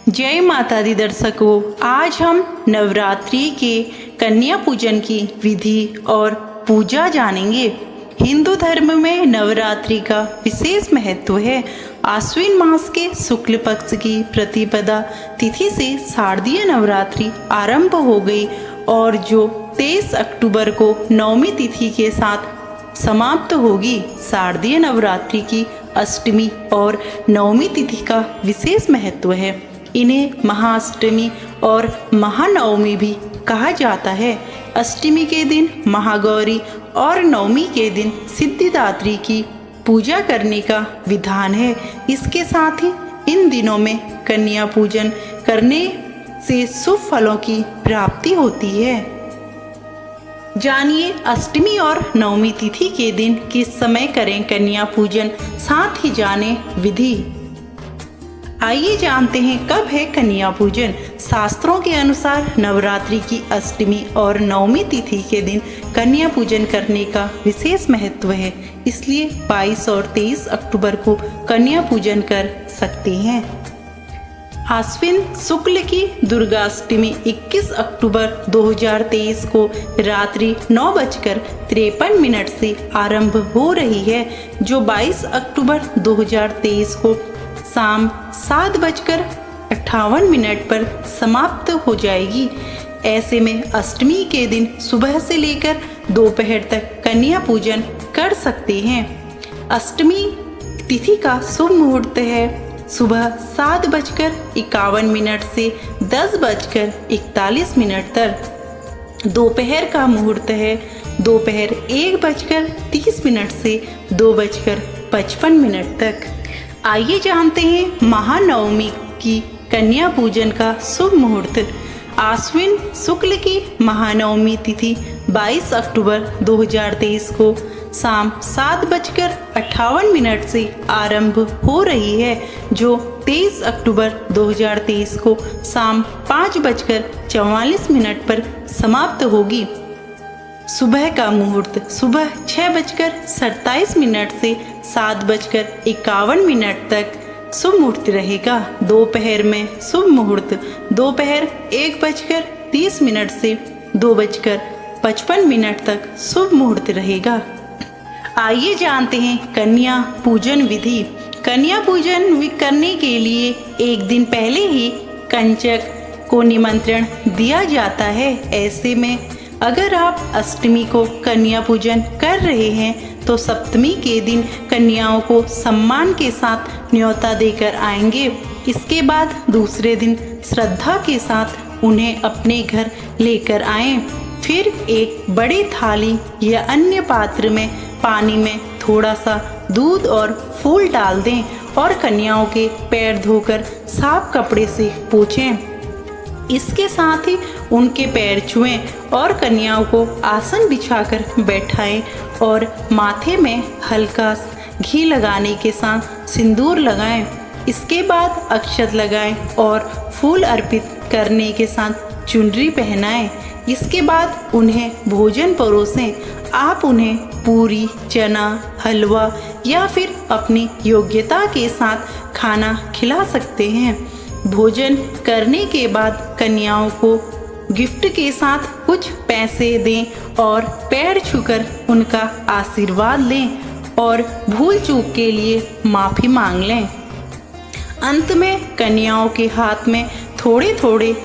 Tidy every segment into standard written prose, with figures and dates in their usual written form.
जय माता दी दर्शकों, आज हम नवरात्रि के कन्या पूजन की विधि और पूजा जानेंगे। हिंदू धर्म में नवरात्रि का विशेष महत्व है। आश्विन मास के शुक्ल पक्ष की प्रतिपदा तिथि से शारदीय नवरात्रि आरंभ हो गई और जो 23 अक्टूबर को नवमी तिथि के साथ समाप्त होगी। शारदीय नवरात्रि की अष्टमी और नवमी तिथि का विशेष महत्व है। इन्हें महाअष्टमी और महानवमी भी कहा जाता है। अष्टमी के दिन महागौरी और नवमी के दिन सिद्धिदात्री की पूजा करने का विधान है। इसके साथ ही इन दिनों में कन्या पूजन करने से शुभ फलों की प्राप्ति होती है। जानिए अष्टमी और नवमी तिथि के दिन किस समय करें कन्या पूजन, साथ ही जाने विधि। आइए जानते हैं कब है कन्या पूजन। शास्त्रों के अनुसार नवरात्रि की अष्टमी और नवमी तिथि के दिन कन्या पूजन करने का विशेष महत्व है, इसलिए 22 और 23 अक्टूबर को कन्या पूजन कर सकते हैं। आश्विन शुक्ल की दुर्गाष्टमी 21 अक्टूबर 2023 को रात्रि 9:53 से आरंभ हो रही है, जो 22 अक्टूबर 2023 को शाम 7:58 पर समाप्त हो जाएगी। ऐसे में अष्टमी के दिन सुबह से लेकर दोपहर तक कन्या पूजन कर सकते हैं। अष्टमी तिथि का शुभ मुहूर्त है सुबह 7:51 से 10:41 तक। दोपहर का मुहूर्त है दोपहर 1:30 से 2:55 तक। आइए जानते हैं महानवमी की कन्या पूजन का शुभ मुहूर्त। आश्विन शुक्ल की महानवमी तिथि 22 अक्टूबर 2023 को शाम 7:58 से आरंभ हो रही है, जो 23 अक्टूबर 2023 को शाम 5:44 पर समाप्त होगी। सुबह का मुहूर्त सुबह 6:27 से 7:51 तक शुभ मुहूर्त रहेगा। दोपहर में शुभ मुहूर्त दोपहर 1:30 से 2:55 तक शुभ मुहूर्त रहेगा। आइए जानते हैं कन्या पूजन विधि। कन्या पूजन करने के लिए एक दिन पहले ही कंचक को निमंत्रण दिया जाता है। ऐसे में अगर आप अष्टमी को कन्या पूजन कर रहे हैं तो सप्तमी के दिन कन्याओं को सम्मान के साथ न्योता देकर आएंगे। इसके बाद दूसरे दिन श्रद्धा के साथ उन्हें अपने घर लेकर आएं। फिर एक बड़ी थाली या अन्य पात्र में पानी में थोड़ा सा दूध और फूल डाल दें और कन्याओं के पैर धोकर साफ कपड़े से पोंछें। इसके साथ ही उनके पैर छुएं और कन्याओं को आसन बिछाकर बैठाएं और माथे में हल्का घी लगाने के साथ सिंदूर लगाएं। इसके बाद अक्षत लगाएं और फूल अर्पित करने के साथ चुनरी पहनाएं। इसके बाद उन्हें भोजन परोसें। आप उन्हें पूरी, चना, हलवा या फिर अपनी योग्यता के साथ खाना खिला सकते हैं। भोजन करने के बाद कन्याओं को गिफ्ट के साथ कुछ पैसे दें और पैर छूकर उनका आशीर्वाद लें और भूल चूक के लिए माफ़ी मांग लें। अंत में कन्याओं के हाथ में थोड़े थोड़े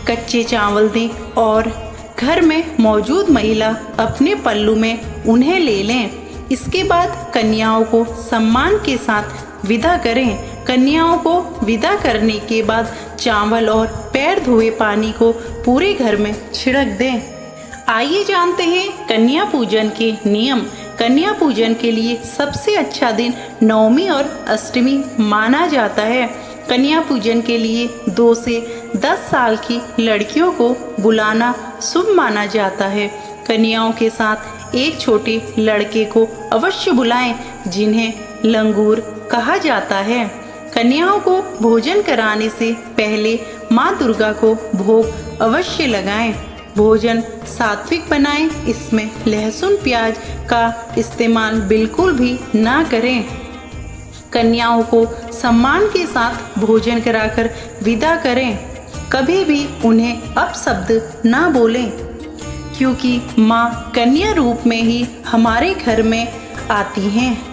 कच्चे चावल दें और घर में मौजूद महिला अपने पल्लू में उन्हें ले लें। इसके बाद कन्याओं को सम्मान के साथ विदा करें। कन्याओं को विदा करने के बाद चावल और पैर धोए पानी को पूरे घर में छिड़क दें। आइए जानते हैं कन्या पूजन के नियम। कन्या पूजन के लिए सबसे अच्छा दिन नवमी और अष्टमी माना जाता है। कन्या पूजन के लिए 2 से 10 साल की लड़कियों को बुलाना शुभ माना जाता है। कन्याओं के साथ एक छोटे लड़के को अवश्य बुलाएं, जिन्हें लंगूर कहा जाता है। कन्याओं को भोजन कराने से पहले माँ दुर्गा को भोग अवश्य लगाएं। भोजन सात्विक बनाएं, इसमें लहसुन प्याज का इस्तेमाल बिल्कुल भी ना करें। कन्याओं को सम्मान के साथ भोजन कराकर विदा करें। कभी भी उन्हें अपशब्द ना बोलें, क्योंकि माँ कन्या रूप में ही हमारे घर में आती हैं।